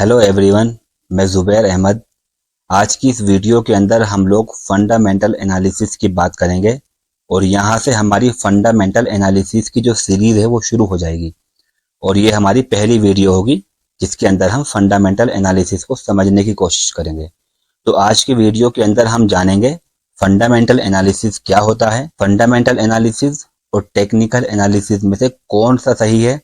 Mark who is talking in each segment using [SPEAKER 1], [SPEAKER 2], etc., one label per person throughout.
[SPEAKER 1] Hello everyone, मैं ज़ुबैर अहमद। आज की इस वीडियो के अंदर हम लोग फंडामेंटल एनालिसिस की बात करेंगे और यहाँ से हमारी फंडामेंटल एनालिसिस की जो सीरीज़ है वो शुरू हो जाएगी और ये हमारी पहली वीडियो होगी जिसके अंदर हम फंडामेंटल एनालिसिस को समझने की कोशिश करेंगे। तो आज की वीडियो के अंदर हम जानेंगे फंडामेंटल एनालिसिस क्या होता है, फंडामेंटल एनालिसिस और टेक्निकल एनालिसिस में से कौन सा सही है,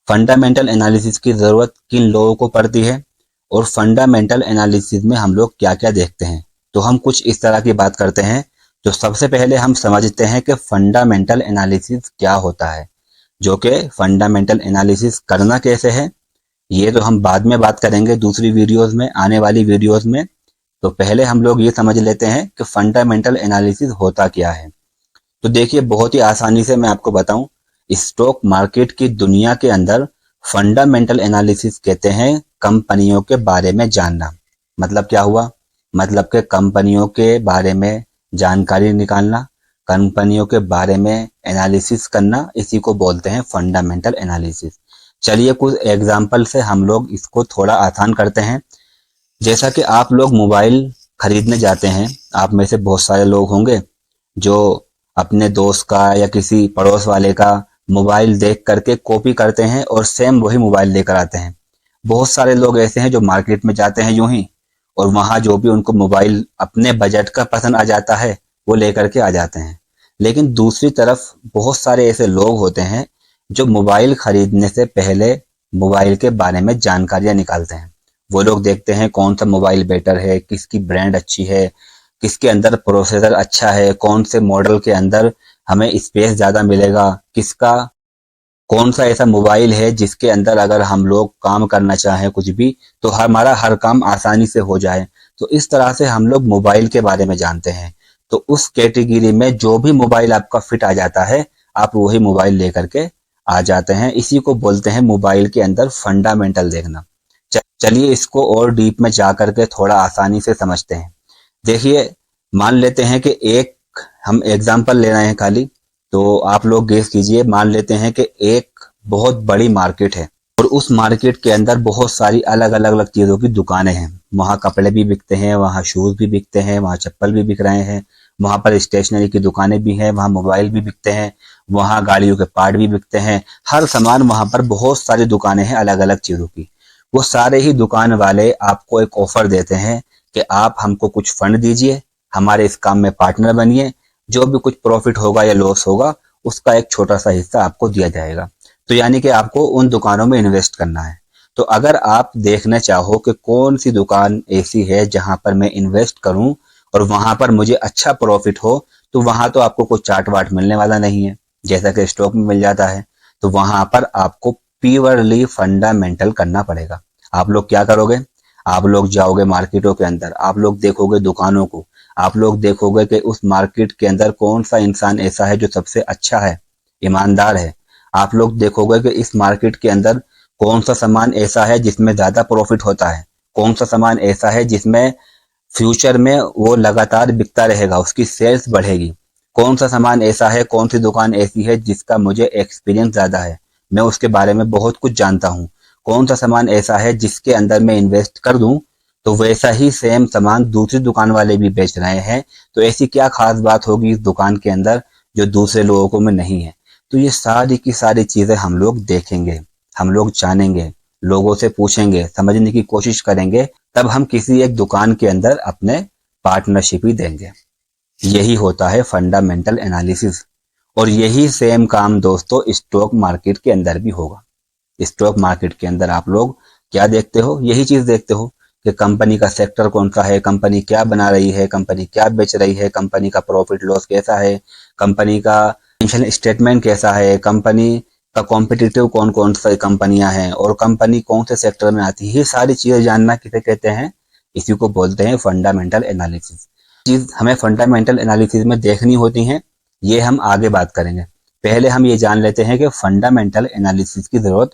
[SPEAKER 1] फंडामेंटल एनालिसिस की ज़रूरत किन लोगों को पड़ती है और फंडामेंटल एनालिसिस में हम लोग क्या क्या देखते हैं। तो हम कुछ इस तरह की बात करते हैं। जो सबसे पहले हम समझते हैं कि फंडामेंटल एनालिसिस क्या होता है, जो कि फंडामेंटल एनालिसिस करना कैसे है ये तो हम बाद में बात करेंगे दूसरी वीडियोस में, आने वाली वीडियोस में। तो पहले हम लोग ये समझ लेते हैं कि फंडामेंटल एनालिसिस होता क्या है। तो देखिए, बहुत ही आसानी से मैं आपको बताऊं, स्टॉक मार्केट की दुनिया के अंदर फंडामेंटल एनालिसिस कहते हैं कंपनियों के बारे में जानना। मतलब क्या हुआ? मतलब कि कंपनियों के बारे में जानकारी निकालना, कंपनियों के बारे में एनालिसिस करना, इसी को बोलते हैं फंडामेंटल एनालिसिस। चलिए कुछ एग्जाम्पल से हम लोग इसको थोड़ा आसान करते हैं। जैसा कि आप लोग मोबाइल खरीदने जाते हैं, आप में से बहुत सारे लोग होंगे जो अपने दोस्त का या किसी पड़ोस वाले का मोबाइल देख करके कॉपी करते हैं और सेम वही मोबाइल लेकर आते हैं। बहुत सारे लोग ऐसे हैं जो मार्केट में जाते हैं यूं ही, और वहां जो भी उनको मोबाइल अपने बजट का पसंद आ जाता है वो लेकर के आ जाते हैं। लेकिन दूसरी तरफ बहुत सारे ऐसे लोग होते हैं जो मोबाइल खरीदने से पहले मोबाइल के बारे में जानकारियां निकालते हैं। वो लोग देखते हैं कौन सा मोबाइल बेटर है, किसकी ब्रांड अच्छी है, किसके अंदर प्रोसेसर अच्छा है, कौन से मॉडल के अंदर हमें स्पेस ज़्यादा मिलेगा, किसका कौन सा ऐसा मोबाइल है जिसके अंदर अगर हम लोग काम करना चाहें कुछ भी तो हमारा हर काम आसानी से हो जाए। तो इस तरह से हम लोग मोबाइल के बारे में जानते हैं। तो उस कैटेगरी में जो भी मोबाइल आपका फिट आ जाता है, आप वही मोबाइल लेकर के आ जाते हैं। इसी को बोलते हैं मोबाइल के अंदर फंडामेंटल देखना। चलिए इसको और डीप में जा करके थोड़ा आसानी से समझते हैं। देखिए, मान लेते हैं कि एक हम एग्जाम्पल ले रहे हैं खाली, तो आप लोग गेस कीजिए। मान लेते हैं कि एक बहुत बड़ी मार्केट है और उस मार्केट के अंदर बहुत सारी अलग अलग अलग चीज़ों की दुकानें हैं। वहाँ कपड़े भी बिकते हैं, वहाँ शूज़ भी बिकते हैं, वहाँ चप्पल भी बिक रहे हैं, वहाँ पर स्टेशनरी की दुकानें भी हैं, वहाँ मोबाइल भी बिकते हैं, वहाँ गाड़ियों के पार्ट भी बिकते हैं। हर सामान वहाँ पर बहुत सारी दुकानें हैं अलग अलग चीज़ों की। वो सारे ही दुकान वाले आपको एक ऑफर देते हैं कि आप हमको कुछ फंड दीजिए, हमारे इस काम में पार्टनर बनिए, जो भी कुछ प्रॉफिट होगा या लॉस होगा उसका एक छोटा सा हिस्सा आपको दिया जाएगा। तो यानी कि आपको उन दुकानों में इन्वेस्ट करना है। तो अगर आप देखना चाहो कि कौन सी दुकान ऐसी है जहां पर मैं इन्वेस्ट करूं और वहां पर मुझे अच्छा प्रॉफिट हो, तो वहां तो आपको कोई चार्ट वार्ट मिलने वाला नहीं है जैसा कि स्टॉक में मिल जाता है। तो वहां पर आपको प्योरली फंडामेंटल करना पड़ेगा। आप लोग क्या करोगे? आप लोग जाओगे मार्केटों के अंदर, आप लोग देखोगे दुकानों को, आप लोग देखोगे कि उस मार्केट के अंदर कौन सा इंसान ऐसा है जो सबसे अच्छा है, ईमानदार है। आप लोग देखोगे कि इस मार्केट के अंदर कौन सा सामान ऐसा है जिसमें ज्यादा प्रॉफिट होता है, कौन सा सामान ऐसा है जिसमें फ्यूचर में वो लगातार बिकता रहेगा, उसकी सेल्स बढ़ेगी। कौन सा सामान ऐसा है, कौन सी दुकान ऐसी है जिसका मुझे एक्सपीरियंस ज्यादा है, मैं उसके बारे में बहुत कुछ जानता हूँ। कौन सा सामान ऐसा है जिसके अंदर मैं इन्वेस्ट कर दूं तो वैसा ही सेम सामान दूसरी दुकान वाले भी बेच रहे हैं, तो ऐसी क्या खास बात होगी इस दुकान के अंदर जो दूसरे लोगों को में नहीं है। तो ये सारी की सारी चीजें हम लोग देखेंगे, हम लोग जानेंगे, लोगों से पूछेंगे, समझने की कोशिश करेंगे, तब हम किसी एक दुकान के अंदर अपने पार्टनरशिप ही देंगे। यही होता है फंडामेंटल एनालिसिस। और यही सेम काम दोस्तों स्टॉक मार्केट के अंदर भी होगा। स्टॉक मार्केट के अंदर आप लोग क्या देखते हो? यही चीज देखते हो कि कंपनी का सेक्टर कौन सा है, कंपनी क्या बना रही है, कंपनी क्या बेच रही है, कंपनी का प्रॉफिट लॉस कैसा है, कंपनी का फाइनेंशियल स्टेटमेंट कैसा है, कंपनी का कॉम्पिटिटिव कौन कौन सी कंपनियां हैं और कंपनी कौन से सेक्टर में आती है। ये सारी चीजें जानना किसे कहते हैं? इसी को बोलते हैं फंडामेंटल एनालिसिस। चीज हमें फंडामेंटल एनालिसिस में देखनी होती है, ये हम आगे बात करेंगे। पहले हम ये जान लेते हैं कि फंडामेंटल एनालिसिस की जरूरत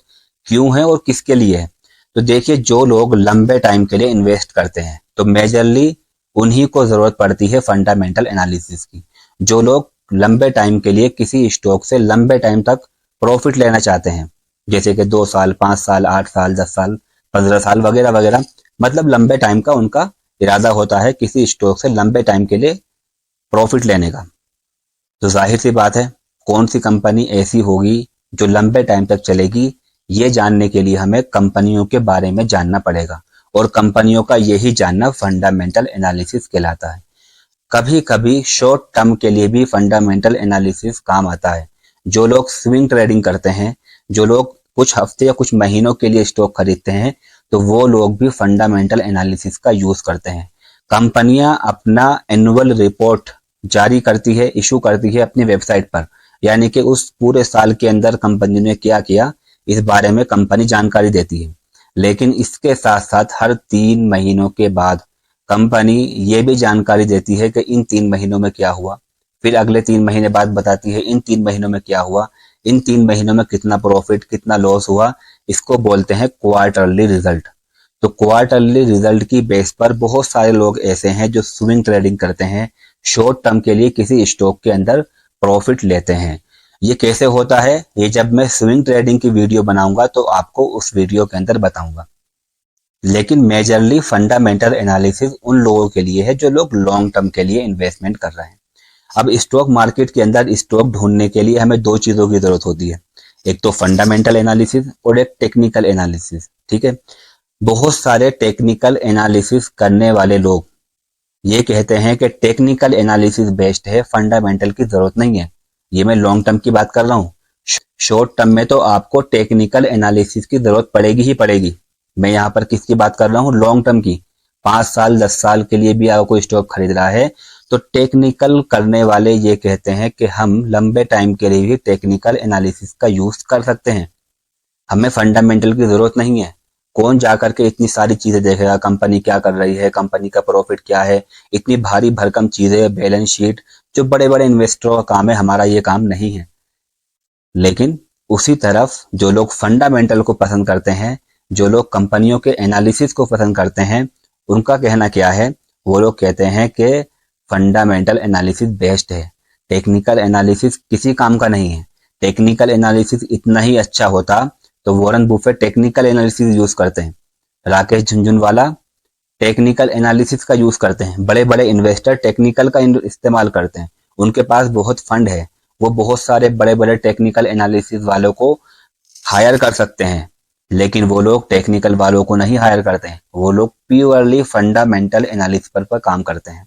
[SPEAKER 1] क्यों है और किसके लिए है। तो देखिए, जो लोग लंबे टाइम के लिए इन्वेस्ट करते हैं तो मेजरली उन्हीं को जरूरत पड़ती है फंडामेंटल एनालिसिस की। जो लोग लंबे टाइम के लिए किसी स्टॉक से लंबे टाइम तक प्रॉफिट लेना चाहते हैं, जैसे कि 2 साल, 5 साल, 8 साल, 10 साल, 15 साल वगैरह वगैरह, मतलब लंबे टाइम का उनका इरादा होता है किसी स्टॉक से लंबे टाइम के लिए प्रॉफिट लेने का। तो जाहिर सी बात है, कौन सी कंपनी ऐसी होगी जो लंबे टाइम तक चलेगी, ये जानने के लिए हमें कंपनियों के बारे में जानना पड़ेगा, और कंपनियों का यही जानना फंडामेंटल एनालिसिस कहलाता है। कभी कभी शॉर्ट टर्म के लिए भी फंडामेंटल एनालिसिस काम आता है। जो लोग स्विंग ट्रेडिंग करते हैं, जो लोग कुछ हफ्ते या कुछ महीनों के लिए स्टॉक खरीदते हैं, तो वो लोग भी फंडामेंटल एनालिसिस का यूज करते हैं। कंपनियां अपना एनुअल रिपोर्ट जारी करती है, इशू करती है अपनी वेबसाइट पर, यानी कि उस पूरे साल के अंदर कंपनी ने क्या किया इस बारे में कंपनी जानकारी देती है। लेकिन इसके साथ साथ हर 3 महीनों के बाद कंपनी ये भी जानकारी देती है कि इन 3 महीनों में क्या हुआ, फिर अगले 3 महीने बाद बताती है इन 3 महीनों में क्या हुआ, इन 3 महीनों में कितना प्रॉफिट कितना लॉस हुआ। इसको बोलते हैं क्वार्टरली रिजल्ट। तो क्वार्टरली रिजल्ट की बेस पर बहुत सारे लोग ऐसे हैं जो स्विंग ट्रेडिंग करते हैं, शॉर्ट टर्म के लिए किसी स्टॉक के अंदर प्रॉफिट लेते हैं। ये कैसे होता है, ये जब मैं स्विंग ट्रेडिंग की वीडियो बनाऊंगा तो आपको उस वीडियो के अंदर बताऊंगा। लेकिन मेजरली फंडामेंटल एनालिसिस उन लोगों के लिए है जो लोग लॉन्ग टर्म के लिए इन्वेस्टमेंट कर रहे हैं। अब स्टॉक मार्केट के अंदर स्टॉक ढूंढने के लिए हमें 2 चीजों की जरूरत होती है, एक तो फंडामेंटल एनालिसिस और एक टेक्निकल एनालिसिस। ठीक है, बहुत सारे टेक्निकल एनालिसिस करने वाले लोग ये कहते हैं कि टेक्निकल एनालिसिस बेस्ट है, फंडामेंटल की जरूरत नहीं है। ये मैं लॉन्ग टर्म की बात कर रहा हूँ। शॉर्ट टर्म में तो आपको टेक्निकल एनालिसिस की जरूरत पड़ेगी ही पड़ेगी। मैं यहाँ पर किसकी बात कर रहा हूँ, लॉन्ग टर्म की। 5 साल 10 साल के लिए भी अगर कोई स्टॉक खरीद रहा है तो टेक्निकल करने वाले ये कहते हैं कि हम लंबे टाइम के लिए भी टेक्निकल एनालिसिस का यूज कर सकते हैं, हमें फंडामेंटल की जरूरत नहीं है। कौन जाकर के इतनी सारी चीजें देखेगा, कंपनी क्या कर रही है, कंपनी का प्रॉफिट क्या है, इतनी भारी भरकम चीजें, बैलेंस शीट, जो बड़े बड़े इन्वेस्टरों का काम है, हमारा ये काम नहीं है। लेकिन उसी तरफ जो लोग फंडामेंटल को पसंद करते हैं, जो लोग कंपनियों के एनालिसिस को पसंद करते हैं, उनका कहना क्या है, वो लोग कहते हैं कि फंडामेंटल एनालिसिस बेस्ट है, टेक्निकल एनालिसिस किसी काम का नहीं है। टेक्निकल एनालिसिस इतना ही अच्छा होता तो Warren Buffett technical analysis use करते हैं, राकेश झुनझुनवाला टेक्निकल एनालिसिस का यूज करते हैं, बड़े बड़े इन्वेस्टर टेक्निकल का इस्तेमाल करते हैं, उनके पास बहुत फंड है, वो बहुत सारे बड़े बड़े टेक्निकल एनालिसिस वालों को हायर कर सकते हैं। लेकिन वो लोग टेक्निकल वालों को नहीं हायर करते हैं, वो लोग प्योरली फंडामेंटल एनालिसिस पर काम करते हैं।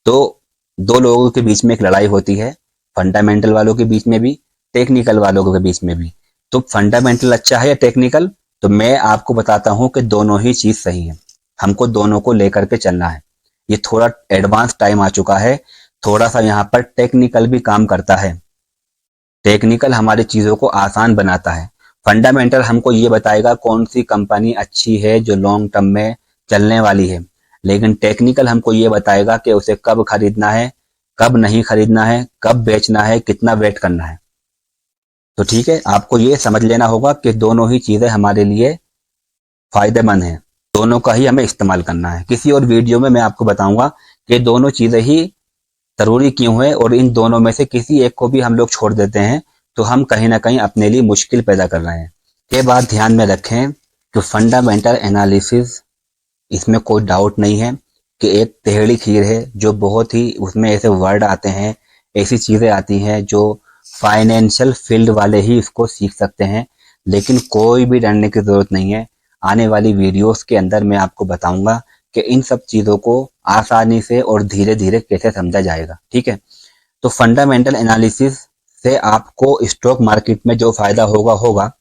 [SPEAKER 1] तो 2 लोगों के बीच में एक लड़ाई होती है, फंडामेंटल वालों के बीच में भी, टेक्निकल वालों के बीच में भी। तो फंडामेंटल अच्छा है या टेक्निकल, तो मैं आपको बताता हूं कि दोनों ही चीज सही है, हमको दोनों को लेकर के चलना है। ये थोड़ा एडवांस टाइम आ चुका है, थोड़ा सा यहाँ पर टेक्निकल भी काम करता है। टेक्निकल हमारी चीजों को आसान बनाता है, फंडामेंटल हमको ये बताएगा कौन सी कंपनी अच्छी है जो लॉन्ग टर्म में चलने वाली है। लेकिन टेक्निकल हमको ये बताएगा कि उसे कब खरीदना है, कब नहीं खरीदना है, कब बेचना है, कितना वेट करना है। तो ठीक है, आपको ये समझ लेना होगा कि दोनों ही चीजें हमारे लिए फायदेमंद हैं, दोनों का ही हमें इस्तेमाल करना है। किसी और वीडियो में मैं आपको बताऊंगा कि दोनों चीजें ही जरूरी क्यों है, और इन दोनों में से किसी एक को भी हम लोग छोड़ देते हैं तो हम कहीं ना कहीं अपने लिए मुश्किल पैदा कर रहे हैं। ये बात ध्यान में रखें कि फंडामेंटल एनालिसिस, इसमें कोई डाउट नहीं है कि एक टेढ़ी खीर है, जो बहुत ही उसमें ऐसे वर्ड आते हैं, ऐसी चीजें आती हैं जो फाइनेंशियल फील्ड वाले ही इसको सीख सकते हैं। लेकिन कोई भी डरने की जरूरत नहीं है, आने वाली वीडियोस के अंदर मैं आपको बताऊंगा कि इन सब चीजों को आसानी से और धीरे धीरे कैसे समझा जाएगा। ठीक है, तो फंडामेंटल एनालिसिस से आपको स्टॉक मार्केट में जो फायदा होगा होगा,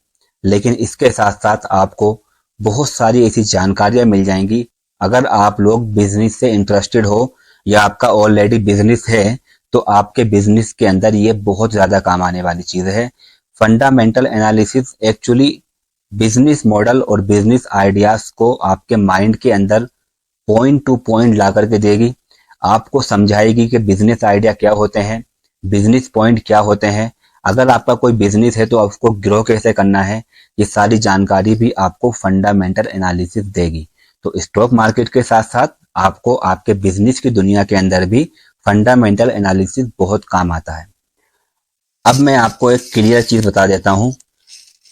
[SPEAKER 1] लेकिन इसके साथ साथ आपको बहुत सारी ऐसी जानकारियां मिल जाएंगी। अगर आप लोग बिजनेस से इंटरेस्टेड हो या आपका ऑलरेडी बिजनेस है, तो आपके बिजनेस के अंदर ये बहुत ज्यादा काम आने वाली चीज है। Fundamental analysis actually business model और बिजनेस आइडियाज को आपके माइंड के अंदर पॉइंट टू पॉइंट ला करके देगी, आपको समझाएगी कि बिजनेस आइडिया क्या होते हैं, बिजनेस पॉइंट क्या होते हैं, अगर आपका कोई बिजनेस है तो आपको ग्रो कैसे करना है, ये सारी जानकारी भी आपको फंडामेंटल एनालिसिस देगी। तो स्टॉक मार्केट के साथ साथ आपको आपके बिजनेस की दुनिया के अंदर भी फंडामेंटल एनालिसिस बहुत काम आता है। अब मैं आपको एक क्लियर चीज बता देता हूं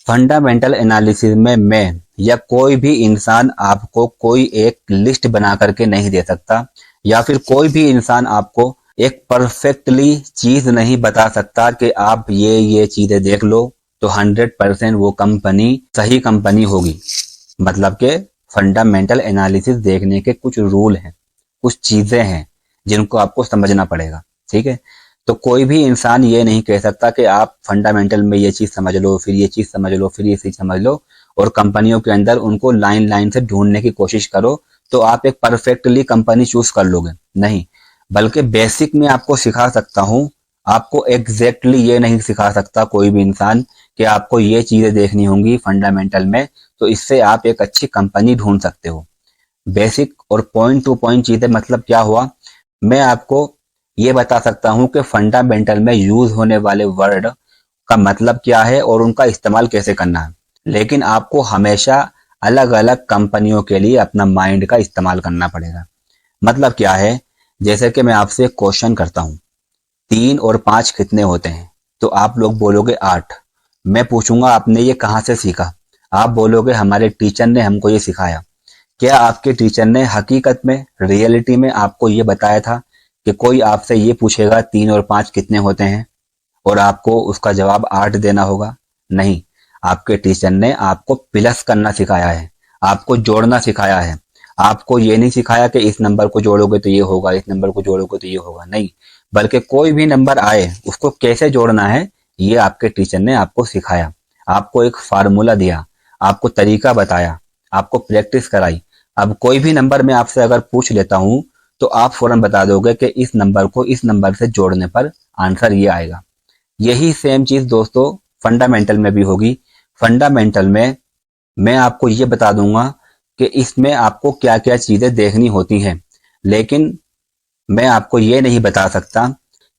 [SPEAKER 1] फंडामेंटल एनालिसिस में मैं या कोई भी इंसान आपको कोई एक लिस्ट बना करके नहीं दे सकता, या फिर कोई भी इंसान आपको एक परफेक्टली चीज नहीं बता सकता कि आप ये चीजें देख लो तो 100% वो कंपनी सही कंपनी होगी। मतलब कि फंडामेंटल एनालिसिस देखने के कुछ रूल हैं, कुछ चीजें हैं जिनको आपको समझना पड़ेगा। ठीक है, तो कोई भी इंसान ये नहीं कह सकता कि आप फंडामेंटल में ये चीज समझ लो, फिर ये चीज समझ लो, फिर ये चीज समझ लो, और कंपनियों के अंदर उनको लाइन लाइन से ढूंढने की कोशिश करो तो आप एक परफेक्टली कंपनी चूज कर लोगे। नहीं, बल्कि बेसिक में आपको सिखा सकता हूँ। आपको एग्जैक्टली ये नहीं सिखा सकता कोई भी इंसान कि आपको ये चीजें देखनी होंगी फंडामेंटल में, तो इससे आप एक अच्छी कंपनी ढूंढ सकते हो। बेसिक और पॉइंट टू पॉइंट चीजें मतलब क्या हुआ, मैं आपको ये बता सकता हूँ कि फंडामेंटल में यूज होने वाले वर्ड का मतलब क्या है और उनका इस्तेमाल कैसे करना है, लेकिन आपको हमेशा अलग अलग कंपनियों के लिए अपना माइंड का इस्तेमाल करना पड़ेगा। मतलब क्या है, जैसे कि मैं आपसे एक क्वेश्चन करता हूँ, 3 और 5 कितने होते हैं, तो आप लोग बोलोगे 8। मैं पूछूंगा आपने ये कहाँ से सीखा, आप बोलोगे हमारे टीचर ने हमको ये सिखाया। क्या आपके टीचर ने हकीकत में, रियलिटी में आपको ये बताया था कि कोई आपसे ये पूछेगा 3 और 5 कितने होते हैं और आपको उसका जवाब 8 देना होगा? नहीं, आपके टीचर ने आपको प्लस करना सिखाया है, आपको जोड़ना सिखाया है। आपको ये नहीं सिखाया कि इस नंबर को जोड़ोगे तो ये होगा, इस नंबर को जोड़ोगे तो ये होगा, नहीं, बल्कि कोई भी नंबर आए उसको कैसे जोड़ना है ये आपके टीचर ने आपको सिखाया। आपको एक फार्मूला दिया, आपको तरीका बताया, आपको प्रैक्टिस कराई। अब कोई भी नंबर मैं आपसे अगर पूछ लेता हूं तो आप फौरन बता दोगे कि इस नंबर को इस नंबर से जोड़ने पर आंसर ये आएगा। यही सेम चीज दोस्तों फंडामेंटल में भी होगी। फंडामेंटल में मैं आपको ये बता दूंगा कि इसमें आपको क्या क्या चीजें देखनी होती हैं, लेकिन मैं आपको ये नहीं बता सकता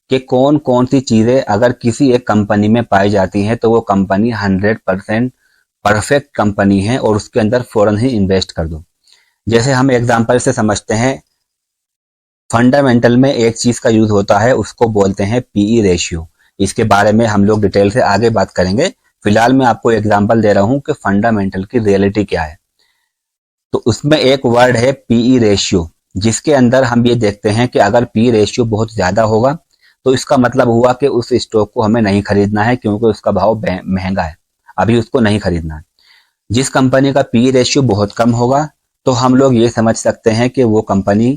[SPEAKER 1] कि कौन कौन सी चीजें अगर किसी एक कंपनी में पाई जाती हैं तो वो कंपनी 100% परफेक्ट कंपनी है और उसके अंदर फौरन ही इन्वेस्ट कर दो। जैसे हम एग्जांपल से समझते हैं, फंडामेंटल में एक चीज का यूज होता है, उसको बोलते हैं पीई रेशियो। इसके बारे में हम लोग डिटेल से आगे बात करेंगे। फिलहाल मैं आपको एग्जांपल दे रहा हूं कि फंडामेंटल की रियलिटी क्या है। तो उसमें एक वर्ड है पीई रेशियो, जिसके अंदर हम ये देखते हैं कि अगर पी रेशियो बहुत ज्यादा होगा तो इसका मतलब हुआ कि उस स्टॉक को हमें नहीं खरीदना है क्योंकि उसका भाव महंगा है, अभी उसको नहीं खरीदना है। जिस कंपनी का पी रेशियो बहुत कम होगा तो हम लोग ये समझ सकते हैं कि वो कंपनी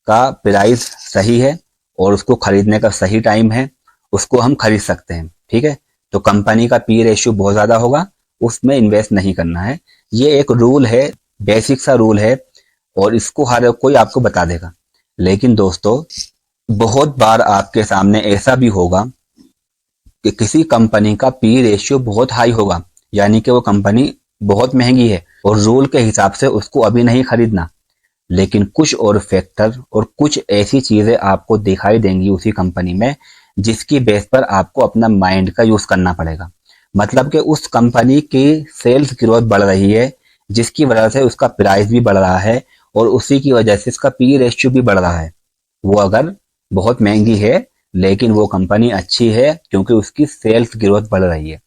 [SPEAKER 1] का प्राइस सही है और उसको खरीदने का सही टाइम है, उसको हम खरीद सकते हैं। ठीक है, तो कंपनी का पी रेशियो बहुत ज्यादा होगा, उसमें इन्वेस्ट नहीं करना है। ये एक रूल है, बेसिक सा रूल है, और इसको हर कोई आपको बता देगा। लेकिन दोस्तों बहुत बार आपके सामने ऐसा भी होगा कि किसी कंपनी का पी रेशियो बहुत हाई होगा, यानी कि वो कंपनी बहुत महंगी है और रूल के हिसाब से उसको अभी नहीं खरीदना, लेकिन कुछ और फैक्टर और कुछ ऐसी चीजें आपको दिखाई देंगी उसी कंपनी में जिसकी बेस पर आपको अपना माइंड का यूज करना पड़ेगा। मतलब कि उस कंपनी की सेल्स ग्रोथ बढ़ रही है जिसकी वजह से उसका प्राइस भी बढ़ रहा है और उसी की वजह से इसका पी रेशियो भी बढ़ रहा है। वो अगर बहुत महंगी है लेकिन वो कंपनी अच्छी है क्योंकि उसकी सेल्स ग्रोथ बढ़ रही है।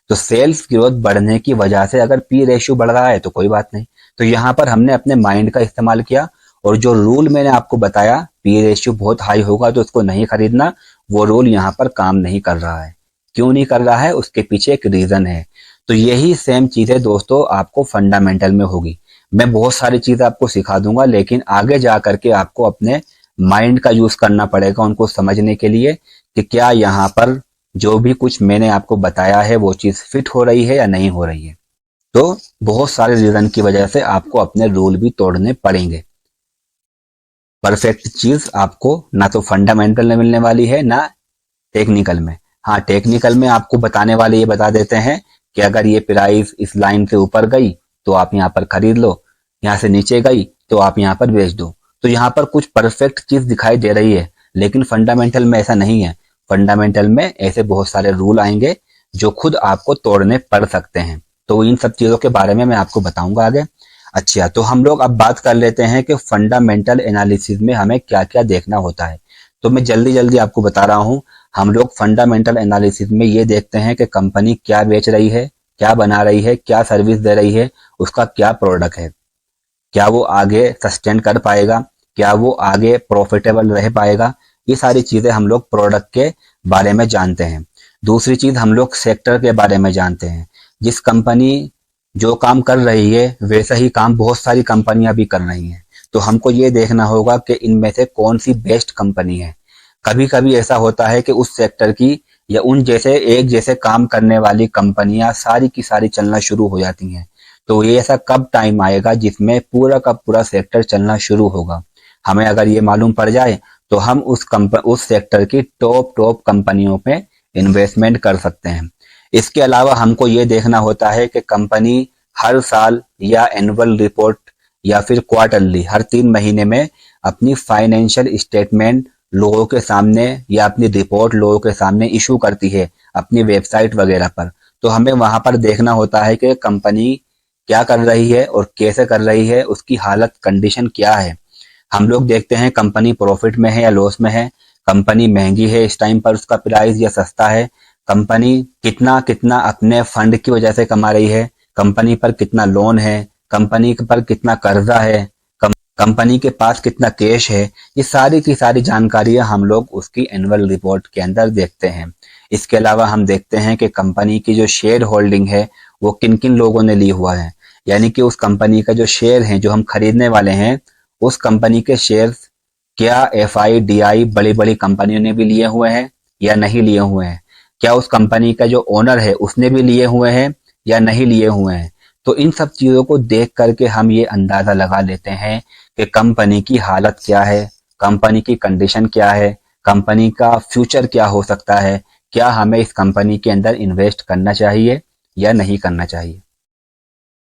[SPEAKER 1] तो सेल्स ग्रोथ बढ़ने की वजह से अगर पी रेशियो बढ़ रहा है तो कोई बात नहीं। तो यहाँ पर हमने अपने माइंड का इस्तेमाल किया और जो रूल मैंने आपको बताया पी रेशियो बहुत हाई होगा तो उसको नहीं खरीदना, वो रूल यहाँ पर काम नहीं कर रहा है। क्यों नहीं कर रहा है, उसके पीछे एक रीजन है। तो यही सेम चीजें दोस्तों आपको फंडामेंटल में होगी। मैं बहुत सारी चीजें आपको सिखा दूंगा लेकिन आगे जा करके आपको अपने माइंड का यूज करना पड़ेगा उनको समझने के लिए कि क्या यहाँ पर जो भी कुछ मैंने आपको बताया है वो चीज फिट हो रही है या नहीं हो रही है। तो बहुत सारे रीजन की वजह से आपको अपने रूल भी तोड़ने पड़ेंगे। परफेक्ट चीज आपको ना तो फंडामेंटल में मिलने वाली है ना टेक्निकल में। हाँ, टेक्निकल में आपको बताने वाले ये बता देते हैं कि अगर ये प्राइस इस लाइन से ऊपर गई तो आप यहाँ पर खरीद लो, यहाँ से नीचे गई तो आप यहाँ पर बेच दो। तो यहाँ पर कुछ परफेक्ट चीज दिखाई दे रही है, लेकिन फंडामेंटल में ऐसा नहीं है। फंडामेंटल में ऐसे बहुत सारे रूल आएंगे जो खुद आपको तोड़ने पड़ सकते हैं। तो इन सब चीजों के बारे में मैं आपको बताऊंगा आगे। अच्छा, तो हम लोग अब बात कर लेते हैं कि फंडामेंटल एनालिसिस में हमें क्या क्या देखना होता है। तो मैं जल्दी जल्दी आपको बता रहा हूं। हम लोग फंडामेंटल एनालिसिस में ये देखते हैं कि कंपनी क्या बेच रही है, क्या बना रही है, क्या सर्विस दे रही है, उसका क्या प्रोडक्ट है, क्या वो आगे सस्टेन कर पाएगा, क्या वो आगे प्रॉफिटेबल रह पाएगा। ये सारी चीज़ें हम लोग प्रोडक्ट के बारे में जानते हैं। दूसरी चीज़ हम लोग सेक्टर के बारे में जानते हैं। जिस कंपनी जो काम कर रही है वैसा ही काम बहुत सारी कंपनियां भी कर रही हैं, तो हमको ये देखना होगा कि इनमें से कौन सी बेस्ट कंपनी है। कभी कभी ऐसा होता है कि उस सेक्टर की या उन जैसे एक जैसे काम करने वाली कंपनियां सारी की सारी चलना शुरू हो जाती हैं। तो ये ऐसा कब टाइम आएगा जिसमें पूरा का पूरा सेक्टर चलना शुरू होगा। हमें अगर ये मालूम पड़ जाए तो हम उस सेक्टर की टॉप कंपनियों पे इन्वेस्टमेंट कर सकते हैं। इसके अलावा हमको ये देखना होता है कि कंपनी हर साल या एनुअल रिपोर्ट या फिर क्वार्टरली हर 3 महीने में अपनी फाइनेंशियल स्टेटमेंट लोगों के सामने या अपनी रिपोर्ट लोगों के सामने इशू करती है अपनी वेबसाइट वगैरह पर। तो हमें वहां पर देखना होता है कि कंपनी क्या कर रही है और कैसे कर रही है, उसकी हालत कंडीशन क्या है। हम लोग देखते हैं कंपनी प्रॉफिट में है या लॉस में है, कंपनी महंगी है इस टाइम पर उसका प्राइस या सस्ता है, कंपनी कितना कितना अपने फंड की वजह से कमा रही है, कंपनी पर कितना लोन है, कंपनी पर कितना कर्जा है, कंपनी के पास कितना कैश है। ये सारी की सारी जानकारियां हम लोग उसकी एनुअल रिपोर्ट के अंदर देखते हैं। इसके अलावा हम देखते हैं कि कंपनी की जो शेयर होल्डिंग है वो किन किन लोगों ने ली हुआ है, यानी कि उस कंपनी का जो शेयर है जो हम खरीदने वाले हैं उस कंपनी के शेयर्स क्या FIDI बड़ी बड़ी कंपनियों ने भी लिए हुए हैं या नहीं लिए हुए हैं, क्या उस कंपनी का जो ओनर है उसने भी लिए हुए हैं या नहीं लिए हुए हैं। तो इन सब चीजों को देख करके हम ये अंदाजा लगा लेते हैं कि कंपनी की हालत क्या है, कंपनी की कंडीशन क्या है, कंपनी का फ्यूचर क्या हो सकता है, क्या हमें इस कंपनी के अंदर इन्वेस्ट करना चाहिए या नहीं करना चाहिए।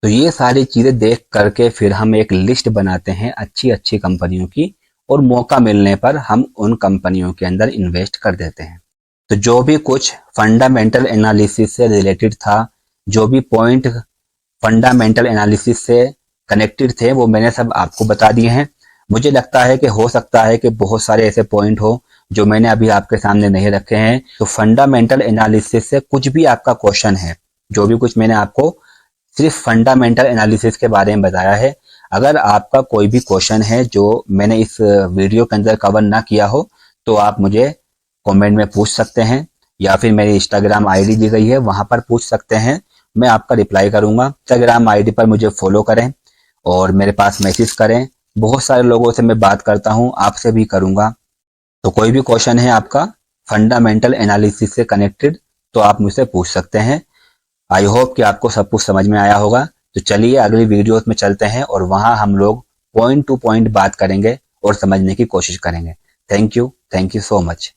[SPEAKER 1] तो ये सारी चीजें देख करके फिर हम एक लिस्ट बनाते हैं अच्छी अच्छी कंपनियों की, और मौका मिलने पर हम उन कंपनियों के अंदर इन्वेस्ट कर देते हैं। तो जो भी कुछ फंडामेंटल एनालिसिस से रिलेटेड था, जो भी पॉइंट फंडामेंटल एनालिसिस से कनेक्टेड थे, वो मैंने सब आपको बता दिए हैं। मुझे लगता है कि हो सकता है कि बहुत सारे ऐसे पॉइंट हो जो मैंने अभी आपके सामने नहीं रखे हैं। तो फंडामेंटल एनालिसिस से कुछ भी आपका क्वेश्चन है, जो भी कुछ मैंने आपको सिर्फ फंडामेंटल एनालिसिस के बारे में बताया है, अगर आपका कोई भी क्वेश्चन है जो मैंने इस वीडियो के अंदर कवर ना किया हो तो आप मुझे कमेंट में पूछ सकते हैं, या फिर मेरी इंस्टाग्राम आईडी दी गई है वहां पर पूछ सकते हैं, मैं आपका रिप्लाई करूंगा। इंस्टाग्राम आईडी पर मुझे फॉलो करें और मेरे पास मैसेज करें। बहुत सारे लोगों से मैं बात करता हूं, आपसे भी करूंगा। तो कोई भी क्वेश्चन है आपका फंडामेंटल एनालिसिस से कनेक्टेड तो आप मुझसे पूछ सकते हैं। आई होप कि आपको सब कुछ समझ में आया होगा। तो चलिए अगली वीडियोस में चलते हैं और वहां हम लोग पॉइंट टू पॉइंट बात करेंगे और समझने की कोशिश करेंगे। Thank you so much.